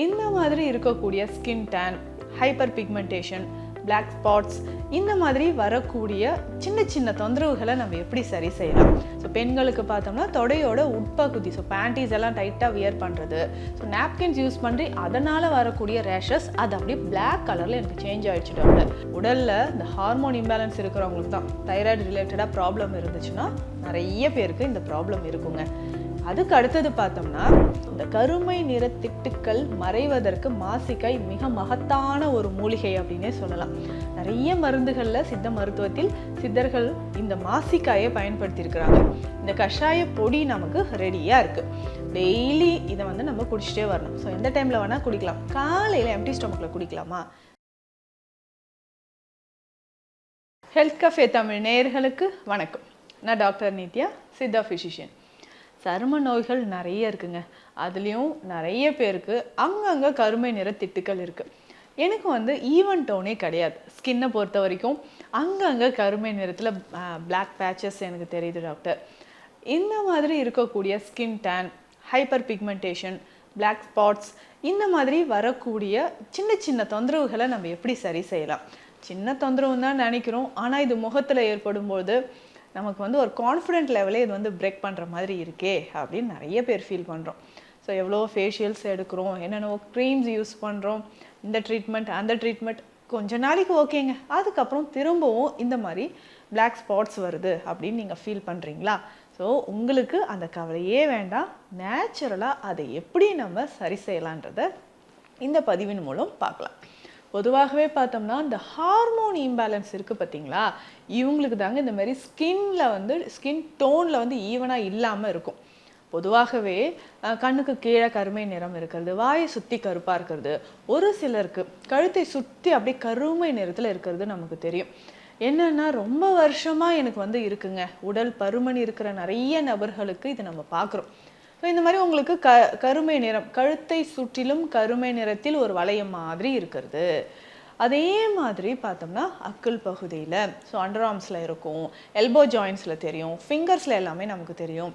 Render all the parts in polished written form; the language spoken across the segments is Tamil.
இந்த மாதிரி இருக்கக்கூடிய skin tan, hyperpigmentation, black spots இந்த மாதிரி வரக்கூடிய சின்ன சின்ன தொந்தரவுகளை நம்ம எப்படி சரி செய்யலாம்? ஸோ பெண்களுக்கு பார்த்தோம்னா தொடையோட உட்பகுதி, ஸோ பேண்டீஸ் எல்லாம் டைட்டாக வியர் பண்ணுறது, ஸோ நாப்கின்ஸ் யூஸ் பண்ணி அதனால் வரக்கூடிய ரேஷஸ் அது அப்படியே பிளாக் கலரில் எனக்கு சேஞ்ச் ஆகிடுச்சு டாக்டர். உடலில் இந்த ஹார்மோன் இம்பேலன்ஸ் இருக்கிறவங்களுக்கு தான் தைராய்டு ரிலேட்டடாக ப்ராப்ளம் இருந்துச்சுன்னா நிறைய பேருக்கு இந்த ப்ராப்ளம் இருக்குங்க. அதுக்கு அடுத்தது பார்த்தோம்னா இந்த கருமை நிற திட்டுக்கள் மறைவதற்கு மாசிக்காய் மிக மகத்தான ஒரு மூலிகை அப்படின்னே சொல்லலாம். நிறைய மருந்துகளில் சித்த மருத்துவத்தில் சித்தர்கள் இந்த மாசிக்காயை பயன்படுத்தியிருக்கிறாங்க. இந்த கஷாய பொடி நமக்கு ரெடியாக இருக்குது. டெய்லி இதை நம்ம குடிச்சிட்டே வரணும். ஸோ எந்த டைமில் வேணால் குடிக்கலாம். காலையில் எம்டி ஸ்டொமக்கில் குடிக்கலாமா? ஹெல்த் கஃபே தமிழ் நேயர்களுக்கு வணக்கம். நான் டாக்டர் நித்யா, சித்தா ஃபிசிஷியன். சரும நோய்கள் நிறைய இருக்குங்க. அதுலேயும் நிறைய பேருக்கு அங்கங்கே கருமை நிற திட்டுக்கள் இருக்குது. எனக்கு ஈவன் டோனே கிடையாது. ஸ்கின்னை பொறுத்த வரைக்கும் அங்கங்கே கருமை நிறத்தில் பிளாக் பேச்சஸ் எனக்கு தெரியுது டாக்டர். இந்த மாதிரி இருக்கக்கூடிய skin tan, hyperpigmentation, black spots இந்த மாதிரி வரக்கூடிய சின்ன சின்ன தொந்தரவுகளை நம்ம எப்படி சரி செய்யலாம்? சின்ன தொந்தரவு தான் நினைக்கிறோம், ஆனால் இது முகத்தில் ஏற்படும்போது நமக்கு ஒரு கான்ஃபிடென்ட் லெவலே இது பிரேக் பண்ணுற மாதிரி இருக்கே அப்படின்னு நிறைய பேர் ஃபீல் பண்ணுறோம். ஸோ எவ்வளோ ஃபேஷியல்ஸ் எடுக்கிறோம், என்னென்ன க்ரீம்ஸ் யூஸ் பண்ணுறோம், இந்த ட்ரீட்மெண்ட் அந்த ட்ரீட்மெண்ட், கொஞ்ச நாளைக்கு ஓகேங்க, அதுக்கப்புறம் திரும்பவும் இந்த மாதிரி பிளாக் ஸ்பாட்ஸ் வருது அப்படின்னு நீங்கள் ஃபீல் பண்ணுறீங்களா? ஸோ உங்களுக்கு அந்த கவலையே வேண்டாம். நேச்சுரலாக அதை எப்படி நம்ம சரி செய்யலான்றதை இந்த பதிவின் மூலம் பார்க்கலாம். பொதுவாகவே பார்த்தோம்னா இந்த ஹார்மோன் இம்பேலன்ஸ் இருக்குது பார்த்தீங்களா, இவங்களுக்கு தாங்க இந்த மாதிரி ஸ்கின் டோனில் ஈவனாக இல்லாமல் இருக்கும். பொதுவாகவே கண்ணுக்கு கீழே கருமை நிறம் இருக்கிறது, வாயை சுற்றி கருப்பாக இருக்கிறது, ஒரு சிலருக்கு கழுத்தை சுற்றி அப்படியே கருமை நிறத்தில் இருக்கிறது நமக்கு தெரியும். என்னென்னா ரொம்ப வருஷமாக எனக்கு இருக்குங்க. உடல் பருமன் இருக்கிற நிறைய நபர்களுக்கு இது நம்ம பார்க்குறோம். ஸோ இந்த மாதிரி உங்களுக்கு கருமை நிறம், கழுத்தை சுற்றிலும் கருமை நிறத்தில் ஒரு வளையம் மாதிரி இருக்கிறது. அதே மாதிரி பார்த்தோம்னா அக்குள் பகுதியில், ஸோ அண்டர் ஆர்ம்ஸில் இருக்கும், எல்போ ஜாயின்ஸில் தெரியும், ஃபிங்கர்ஸில் எல்லாமே நமக்கு தெரியும்,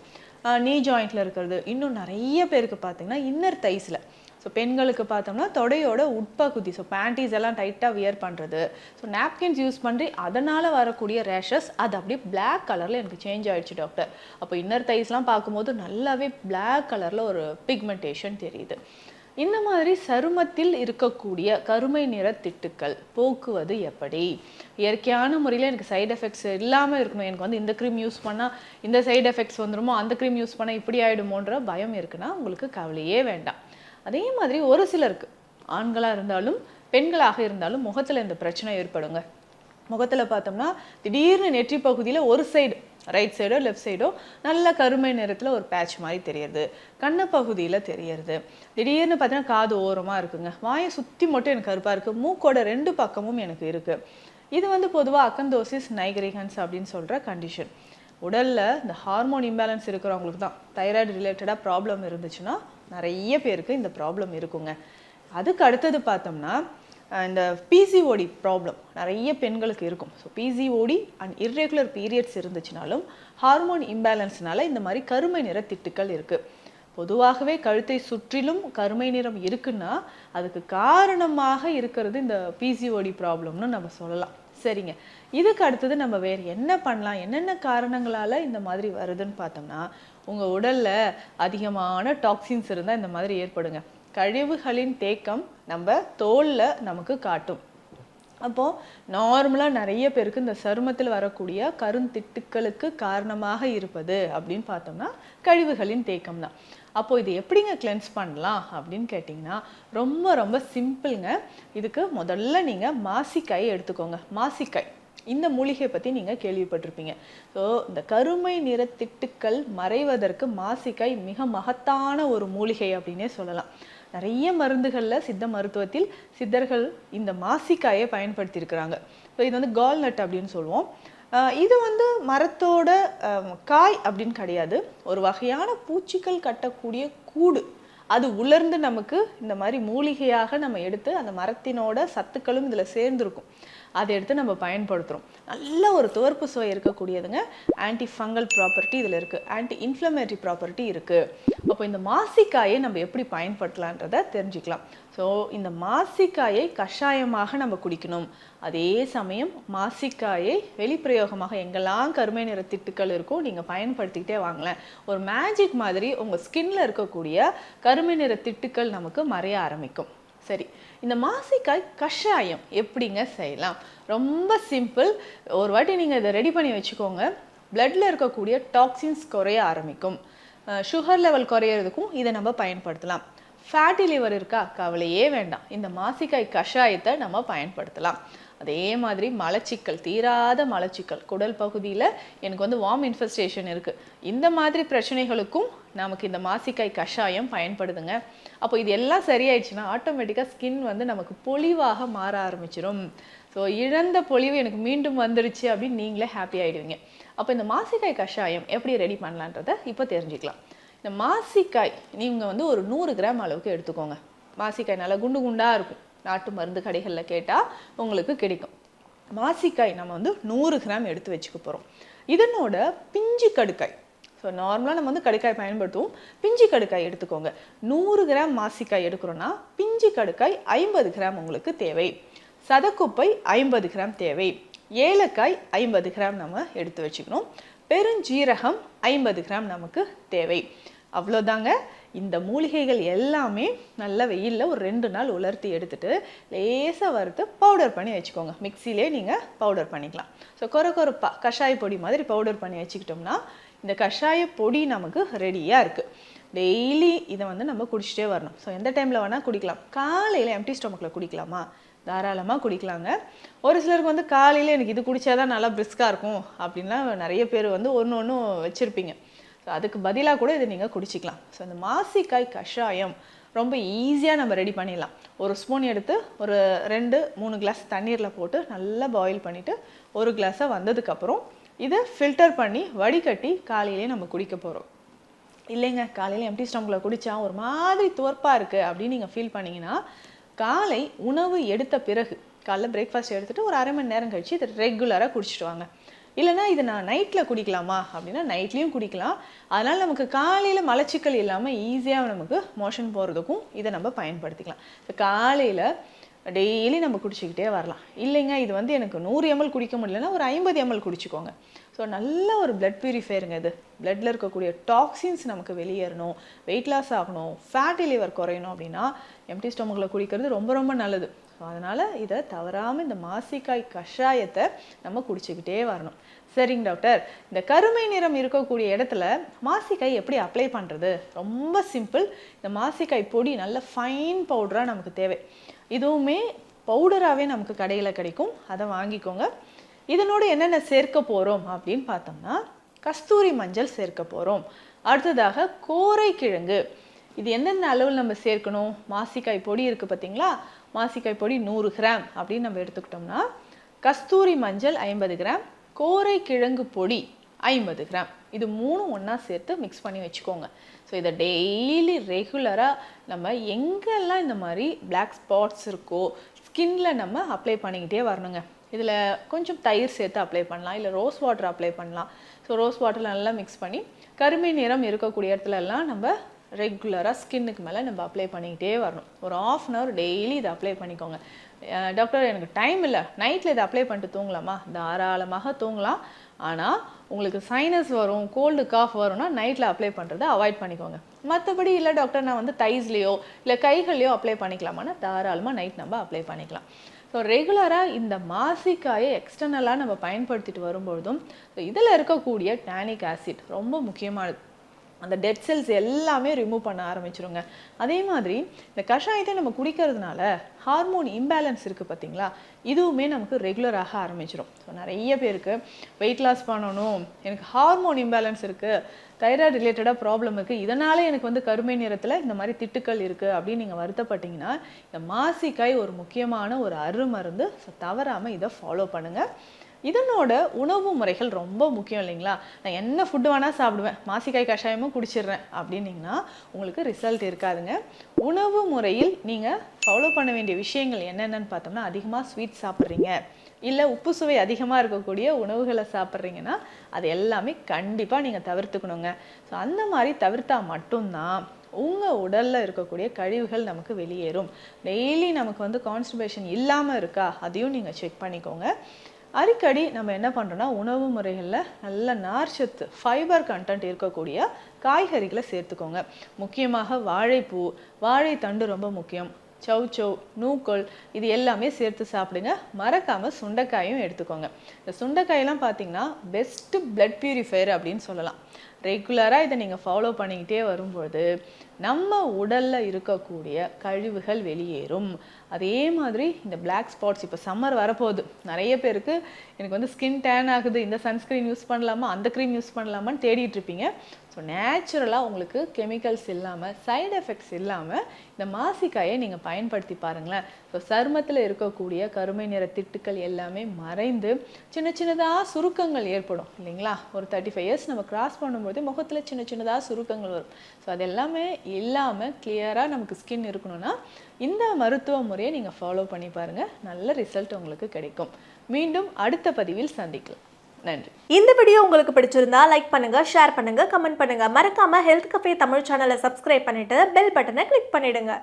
நீ ஜாயிண்டில் இருக்கிறது, இன்னும் நிறைய பேருக்கு பார்த்தீங்கன்னா இன்னர் தைஸில், ஸோ பெண்களுக்கு பார்த்தோம்னா தொடையோட உட்பகுதி, ஸோ பேண்டீஸ் எல்லாம் டைட்டாக வியர் பண்ணுறது, ஸோ நாப்கின்ஸ் யூஸ் பண்ணி அதனால் வரக்கூடிய ரேஷஸ் அது அப்படியே பிளாக் கலரில் எனக்கு சேஞ்ச் ஆகிடுச்சு டாக்டர். அப்போ இன்னர் தைஸ்லாம் பார்க்கும்போது நல்லாவே பிளாக் கலரில் ஒரு பிக்மெண்டேஷன் தெரியுது. இந்த மாதிரி சருமத்தில் இருக்கக்கூடிய கருமை நிற திட்டுக்கள் போக்குவது எப்படி? இயற்கையான முறையில் எனக்கு சைடு எஃபெக்ட்ஸ் இல்லாமல் இருக்கணும், எனக்கு இந்த க்ரீம் யூஸ் பண்ணால் இந்த சைடு எஃபெக்ட்ஸ் வந்துடுமோ, அந்த க்ரீம் யூஸ் பண்ணால் இப்படி ஆகிடுமோன்ற பயம் இருக்குன்னா உங்களுக்கு கவலையே வேண்டாம். அதே மாதிரி ஒரு சிலருக்கு ஆண்களாக இருந்தாலும் பெண்களாக இருந்தாலும் முகத்தில் இந்த பிரச்சனை ஏற்படுங்க. முகத்தில் பார்த்தோம்னா திடீர்னு நெற்றி பகுதியில் ஒரு சைடு, ரைட் சைடோ லெஃப்ட் சைடோ நல்ல கருமை நிறத்தில் ஒரு பேட்ச் மாதிரி தெரியறது, கண்ண பகுதியில் தெரியறது, திடீர்னு பார்த்தீங்கன்னா காது ஓரமாக இருக்குங்க, வாயை சுற்றி மட்டும் எனக்கு கருப்பாக இருக்குது, மூக்கோட 2 பக்கமும் எனக்கு இருக்குது. இது பொதுவாக அக்கந்தோசிஸ் நைக்ரிகன்ஸ் அப்படின்னு சொல்கிற கண்டிஷன். உடலில் இந்த ஹார்மோன் இம்பேலன்ஸ் இருக்கிறவங்களுக்கு தான் தைராய்டு ரிலேட்டடாக ப்ராப்ளம் இருந்துச்சுன்னா நிறைய பேருக்கு இந்த ப்ராப்ளம் இருக்குங்க. அதுக்கு அடுத்தது பார்த்தோம்னா இந்த பிசிஓடி ப்ராப்ளம் நிறைய பெண்களுக்கு இருக்கும். So PCOD and irregular periods இருந்துச்சுனாலும் ஹார்மோன் இம்பேலன்ஸ்னால இந்த மாதிரி கருமை நிற திட்டுக்கள் இருக்குது. பொதுவாகவே கழுத்தை சுற்றிலும் கருமை நிறம் இருக்குன்னா அதுக்கு காரணமாக இருக்கிறது இந்த பிசிஓடி ப்ராப்ளம்னு நம்ம சொல்லலாம். சரிங்க, இதுக்கு அடுத்தது நம்ம வேறு என்ன பண்ணலாம், என்னென்ன காரணங்களால் இந்த மாதிரி வருதுன்னு பார்த்தோம்னா, உங்கள் உடலில் அதிகமான டாக்ஸின்ஸ் இருந்தால் இந்த மாதிரி ஏற்படுங்க. கழிவுகளின் தேக்கம் நம்ம தோலில் நமக்கு காட்டும். அப்போது நார்மலாக நிறைய பேருக்கு இந்த சருமத்தில் வரக்கூடிய கருந்திட்டுக்களுக்கு காரணமாக இருப்பது அப்படின்னு பார்த்தோம்னா கழிவுகளின் தேக்கம் தான். அப்போது இது எப்படிங்க கிளென்ஸ் பண்ணலாம் அப்படின்னு கேட்டிங்கன்னா ரொம்ப ரொம்ப சிம்பிளுங்க. இதுக்கு முதல்ல நீங்கள் மாசிக்காய் எடுத்துக்கோங்க. மாசிக்காய் இந்த மூலிகை பற்றி நீங்கள் கேள்விப்பட்டிருப்பீங்க. ஸோ இந்த கருமை நிற திட்டுக்கள் மறைவதற்கு மாசிக்காய் மிக மகத்தான ஒரு மூலிகை அப்படின்னே சொல்லலாம். நிறைய மருந்துகளில் சித்த மருத்துவத்தில் சித்தர்கள் இந்த மாசிக்காயை பயன்படுத்தியிருக்கிறாங்க. ஸோ இது கால்நட் அப்படின்னு சொல்லுவோம். இது மரத்தோட காய் அப்படின்னு கிடையாது, ஒரு வகையான பூச்சிகள் கட்டக்கூடிய கூடு. அது உலர்ந்து நமக்கு இந்த மாதிரி மூலிகையாக நம்ம எடுத்து அந்த மரத்தினோட சத்துக்களும் இதில் சேர்ந்துருக்கும். அதை எடுத்து நம்ம பயன்படுத்துகிறோம். நல்ல ஒரு துவர்ப்பு சுவை இருக்கக்கூடியதுங்க. ஆன்டி ஃபங்கல் ப்ராப்பர்ட்டி இதில் இருக்குது, ஆன்டி இன்ஃப்ளமேட்டரி ப்ராப்பர்ட்டி இருக்குது. அப்போ இந்த மாசிக்காயை நம்ம எப்படி பயன்படுத்தலான்றதை தெரிஞ்சுக்கலாம். ஸோ இந்த மாசிக்காயை கஷாயமாக நம்ம குடிக்கணும். அதே சமயம் மாசிக்காயை வெளிப்பிரயோகமாக எங்கெல்லாம் கருமை நிற திட்டுக்கள் இருக்கோ நீங்கள் பயன்படுத்திக்கிட்டே வாங்கலேன். ஒரு மேஜிக் மாதிரி உங்கள் ஸ்கின்ல இருக்கக்கூடிய கருமை நிற திட்டுக்கள் நமக்கு மறைய ஆரம்பிக்கும். சரி, இந்த மாசிக்காய் கஷாயம் எப்படிங்க செய்யலாம்? ரொம்ப சிம்பிள். ஒரு வாட்டி நீங்கள் இதை ரெடி பண்ணி வச்சுக்கோங்க. பிளட்டில் இருக்கக்கூடிய டாக்ஸின்ஸ் குறைய ஆரம்பிக்கும். சுகர் லெவல் குறையிறதுக்கும் இதை நம்ம பயன்படுத்தலாம். ஃபேட்டி லிவர் இருக்கா, கவலையே வேண்டாம், இந்த மாசிக்காய் கஷாயத்தை நம்ம பயன்படுத்தலாம். அதே மாதிரி மலச்சிக்கல், தீராத மலச்சிக்கல், குடல் பகுதியில் எனக்கு வந்து வார்ம் இன்ஃபெஸ்டேஷன் இருக்குது, இந்த மாதிரி பிரச்சனைகளுக்கும் நமக்கு இந்த மாசிக்காய் கஷாயம் பயன்படுதுங்க. அப்போ இது எல்லாம் சரியாயிடுச்சுன்னா ஆட்டோமேட்டிக்காக ஸ்கின் வந்து நமக்கு பொலிவாக மாற ஆரம்பிச்சிடும். ஸோ இழந்த பொலிவு எனக்கு மீண்டும் வந்துருச்சு அப்படின்னு நீங்களே ஹாப்பி ஆகிடுவீங்க. அப்போ இந்த மாசிக்காய் கஷாயம் எப்படி ரெடி பண்ணலான்றதை இப்போ தெரிஞ்சுக்கலாம். இந்த மாசிக்காய் நீங்கள் வந்து ஒரு 100 கிராம் அளவுக்கு எடுத்துக்கோங்க. மாசிக்காய் நல்லா குண்டு குண்டாக இருக்கும், நாட்டு மருந்து கடைகளில் கேட்டால் உங்களுக்கு கிடைக்கும். மாசிக்காய் நம்ம வந்து 100 கிராம் எடுத்து வச்சுக்க போகிறோம். இதனோட பிஞ்சு கடுக்காய், ஸோ நார்மலாக நம்ம வந்து கடுக்காய் பயன்படுத்துவோம், பிஞ்சு கடுக்காய் எடுத்துக்கோங்க. 100 கிராம் மாசிக்காய் எடுக்கிறோன்னா பிஞ்சு கடுக்காய் 50 கிராம் உங்களுக்கு தேவை. சதக்குப்பை 50 கிராம் தேவை. ஏலக்காய் 50 கிராம் நம்ம எடுத்து வச்சுக்கணும். பெருஞ்சீரகம் 50 கிராம் நமக்கு தேவை. அவ்வளோதாங்க. இந்த மூலிகைகள் எல்லாமே நல்ல வெயிலில் ஒரு 2 நாள் உலர்த்தி எடுத்துட்டு லேசாக வறுத்து பவுடர் பண்ணி வச்சுக்கோங்க. மிக்சிலே நீங்கள் பவுடர் பண்ணிக்கலாம். ஸோ கொரப்பா கஷாய பொடி மாதிரி பவுடர் பண்ணி வச்சுக்கிட்டோம்னா இந்த கஷாய பொடி நமக்கு ரெடியாக இருக்குது. டெய்லி இதை வந்து நம்ம குடிச்சிட்டே வரணும். ஸோ எந்த டைமில் வேணால் குடிக்கலாம். காலையில் எம்டி ஸ்டொமக்கில் குடிக்கலாமா? தாராளமாக குடிக்கலாங்க. ஒரு சிலருக்கு வந்து காலையில் எனக்கு இது குடித்தாதான் நல்லா பிரிஸ்காக இருக்கும் அப்படின்லாம் நிறைய பேர் வந்து ஒன்று வச்சுருப்பீங்க. ஸோ அதுக்கு பதிலாக கூட இதை நீங்கள் குடிச்சிக்கலாம். ஸோ இந்த மாசிக்காய் கஷாயம் ரொம்ப ஈஸியாக நம்ம ரெடி பண்ணிடலாம். ஒரு ஸ்பூன் எடுத்து ஒரு 2-3 கிளாஸ் தண்ணீரில் போட்டு நல்லா பாயில் பண்ணிவிட்டு ஒரு கிளாஸாக வந்ததுக்கப்புறம் இதை ஃபில்டர் பண்ணி வடிகட்டி காலையிலே நம்ம குடிக்க போகிறோம். இல்லைங்க, காலையில் எம்டி ஸ்டொமக்கில் குடித்தா ஒரு மாதிரி துவர்ப்பாக இருக்குது அப்படின்னு நீங்கள் ஃபீல் பண்ணிங்கன்னா காலை உணவு எடுத்த பிறகு, காலைல பிரேக்ஃபாஸ்ட் எடுத்துகிட்டு ஒரு அரை மணி நேரம் கழித்து இதை ரெகுலராக குடிச்சிட்டு வாங்க. இல்லைனா இது நான் நைட்டில் குடிக்கலாமா அப்படின்னா நைட்லேயும் குடிக்கலாம். அதனால் நமக்கு காலையில் மலச்சிக்கல் இல்லாமல் ஈஸியாக நமக்கு மோஷன் போகிறதுக்கும் இதை நம்ம பயன்படுத்திக்கலாம். ஸோ காலையில் டெய்லி நம்ம குடிச்சிக்கிட்டே வரலாம். இல்லைங்க இது வந்து எனக்கு 100 ml குடிக்க முடியலன்னா ஒரு 50 ml குடிச்சிக்கோங்க. ஸோ நல்ல ஒரு பிளட் பியூரிஃபையருங்க இது. பிளட்டில் இருக்கக்கூடிய டாக்ஸின்ஸ் நமக்கு வெளியேறணும், வெயிட் லாஸ் ஆகணும், ஃபேட்டி லிவர் குறையணும் அப்படின்னா எம்டி ஸ்டொமக்கில் குடிக்கிறது ரொம்ப ரொம்ப நல்லது. ஸோ அதனால் இதை தவறாமல் இந்த மாசிக்காய் கஷாயத்தை நம்ம குடிச்சிக்கிட்டே வரணும். சரிங்க டாக்டர், இந்த கருமை நிறம் இருக்கக்கூடிய இடத்துல மாசிக்காய் எப்படி அப்ளை பண்ணுறது? ரொம்ப சிம்பிள். இந்த மாசிக்காய் பொடி நல்ல ஃபைன் பவுடராக நமக்கு தேவை. இதுவுமே பவுடராகவே நமக்கு கடையில் கிடைக்கும், அதை வாங்கிக்கோங்க. இதனோடு என்னென்ன சேர்க்க போகிறோம் அப்படின்னு பார்த்தோம்னா கஸ்தூரி மஞ்சள் சேர்க்க போகிறோம். அடுத்ததாக கோரைக்கிழங்கு. இது எந்தெந்த அளவில் நம்ம சேர்க்கணும்? மாசிக்காய் பொடி இருக்குது பார்த்தீங்களா, மாசிக்காய் பொடி 100 கிராம் அப்படின்னு நம்ம எடுத்துக்கிட்டோம்னா கஸ்தூரி மஞ்சள் 50 கிராம், கோரைக்கிழங்கு பொடி 50 கிராம், இது 3 ஒன்றா சேர்த்து மிக்ஸ் பண்ணி வச்சுக்கோங்க. ஸோ இதை டெய்லி ரெகுலராக நம்ம எங்கெல்லாம் இந்த மாதிரி பிளாக் ஸ்பாட்ஸ் இருக்கோ ஸ்கின்ல நம்ம அப்ளை பண்ணிக்கிட்டே வரணுங்க. இதில் கொஞ்சம் தயிர் சேர்த்து அப்ளை பண்ணலாம், இல்லை ரோஸ் வாட்டர் அப்ளை பண்ணலாம். ஸோ ரோஸ் வாட்டர் நல்லா மிக்ஸ் பண்ணி கருமை நிறம் இருக்கக்கூடிய இடத்துலலாம் நம்ம ரெகுலராக ஸ்கின்னுக்கு மேலே நம்ம அப்ளை பண்ணிக்கிட்டே வரணும். ஒரு 1/2 அன் ஹவர் டெய்லி இதை அப்ளை பண்ணிக்கோங்க. டாக்டர் எனக்கு டைம் இல்லை, நைட்டில் இதை அப்ளை பண்ணிட்டு தூங்கலாமா? தாராளமாக தூங்கலாம். ஆனால் உங்களுக்கு சைனஸ் வரும், கோல்டு காஃப் வரும்னா நைட்டில் அப்ளை பண்ணுறதை அவாய்ட் பண்ணிக்கோங்க. மற்றபடி இல்லை டாக்டர் நான் வந்து தைஸ்லேயோ இல்லை கைகள்லையோ அப்ளை பண்ணிக்கலாமான்னா தாராளமாக நைட் நம்ம அப்ளை பண்ணிக்கலாம். ஸோ ரெகுலராக இந்த மாசிக்காயை எக்ஸ்டர்னலாக நம்ம பயன்படுத்திட்டு வரும்பொழுதும் இதில் இருக்கக்கூடிய டானிக் ஆசிட் ரொம்ப முக்கியமானது. அந்த டெட் செல்ஸ் எல்லாமே ரிமூவ் பண்ண ஆரம்பிச்சிருங்க. அதே மாதிரி இந்த கஷாயத்தை நம்ம குடிக்கிறதுனால ஹார்மோன் இம்பேலன்ஸ் இருக்குது பார்த்தீங்களா, இதுவுமே நமக்கு ரெகுலராக ஆரம்பிச்சிடும். ஸோ நிறைய பேருக்கு வெயிட் லாஸ் பண்ணணும், எனக்கு ஹார்மோன் இம்பேலன்ஸ் இருக்குது, தைராய்டு ரிலேட்டடாக ப்ராப்ளம் இருக்குது, இதனால் எனக்கு வந்து கருமை நிறத்தில் இந்த மாதிரி திட்டுக்கள் இருக்குது அப்படின்னு நீங்கள் வருத்தப்பட்டீங்கன்னா இந்த மாசிக்காய் ஒரு முக்கியமான ஒரு அருமருந்து. ஸோ தவறாமல் இதை ஃபாலோ பண்ணுங்கள். இதனோட உணவு முறைகள் ரொம்ப முக்கியம் இல்லைங்களா? நான் என்ன ஃபுட்டு வேணால் சாப்பிடுவேன், மாசிக்காய் கஷாயமும் குடிச்சிடுறேன் அப்படின்னிங்கன்னா உங்களுக்கு ரிசல்ட் இருக்காதுங்க. உணவு முறையில் நீங்கள் ஃபாலோ பண்ண வேண்டிய விஷயங்கள் என்னென்னு பார்த்தோம்னா, அதிகமாக ஸ்வீட் சாப்பிட்றீங்க, இல்லை உப்பு சுவை அதிகமாக இருக்கக்கூடிய உணவுகளை சாப்பிட்றீங்கன்னா அது எல்லாமே கண்டிப்பாக நீங்கள் தவிர்த்துக்கணுங்க. ஸோ அந்த மாதிரி தவிர்த்தா மட்டும்தான் உங்கள் உடலில் இருக்கக்கூடிய கழிவுகள் நமக்கு வெளியேறும். டெய்லி நமக்கு வந்து கான்ஸ்டிபேஷன் இல்லாமல் இருக்கா அதையும் நீங்கள் செக் பண்ணிக்கோங்க. அடிக்கடி நம்ம என்ன பண்ணுறோன்னா, உணவு முறைகளில் நல்ல நார்ச்சத்து ஃபைபர் கண்டென்ட் இருக்கக்கூடிய காய்கறிகளை சேர்த்துக்கோங்க. முக்கியமாக வாழைப்பூ, வாழைத்தண்டு ரொம்ப முக்கியம். சௌச்சௌ, நூக்கோல் இது எல்லாமே சேர்த்து சாப்பிடுங்க. மறக்காமல் சுண்டைக்காயும் எடுத்துக்கோங்க. இந்த சுண்டைக்காயெல்லாம் பார்த்தீங்கன்னா பெஸ்ட்டு பிளட் பியூரிஃபையர் அப்படின்னு சொல்லலாம். ரெகுலராக இதை நீங்கள் ஃபாலோ பண்ணிக்கிட்டே வரும்போது நம்ம உடலில் இருக்கக்கூடிய கழிவுகள் வெளியேறும். அதே மாதிரி இந்த பிளாக் ஸ்பாட்ஸ், இப்போ சம்மர் வரப்போகுது, நிறைய பேருக்கு எனக்கு வந்து ஸ்கின் டேன் ஆகுது, இந்த சன்ஸ்க்ரீன் யூஸ் பண்ணலாமா, அந்த க்ரீம் யூஸ் பண்ணலாமான்னு தேடிட்டு இருப்பீங்க. ஸோ நேச்சுரலாக உங்களுக்கு கெமிக்கல்ஸ் இல்லாமல், சைடு எஃபெக்ட்ஸ் இல்லாமல் இந்த மாசிக்காயை நீங்கள் பயன்படுத்தி பாருங்களேன். ஸோ சருமத்தில் இருக்கக்கூடிய கருமை நிற திட்டுக்கள் எல்லாமே மறைந்து சின்ன சின்னதாக சுருக்கங்கள் ஏற்படும் இல்லைங்களா? ஒரு 35 இயர்ஸ் நம்ம கிராஸ் பண்ணும்போது முகத்தில் சின்ன சின்னதாக சுருக்கங்கள் வரும். ஸோ அது எல்லாமே இல்லாமல் கிளியராக நமக்கு ஸ்கின் இருக்கணும்னா இந்த மருத்துவ முறையை நீங்கள் ஃபாலோ பண்ணி பாருங்கள். நல்ல ரிசல்ட் உங்களுக்கு கிடைக்கும். மீண்டும் அடுத்த பதிவில் சந்திக்கலாம். நன்றி. இந்த வீடியோ உங்களுக்கு பிடிச்சிருந்தா லைக் பண்ணுங்க, ஷேர் பண்ணுங்க, கமெண்ட் பண்ணுங்க. மறக்காம ஹெல்த் கஃபே தமிழ் சேனலை சப்ஸ்கிரைப் பண்ணிட்டு பெல் பட்டனை கிளிக் பண்ணிடுங்க.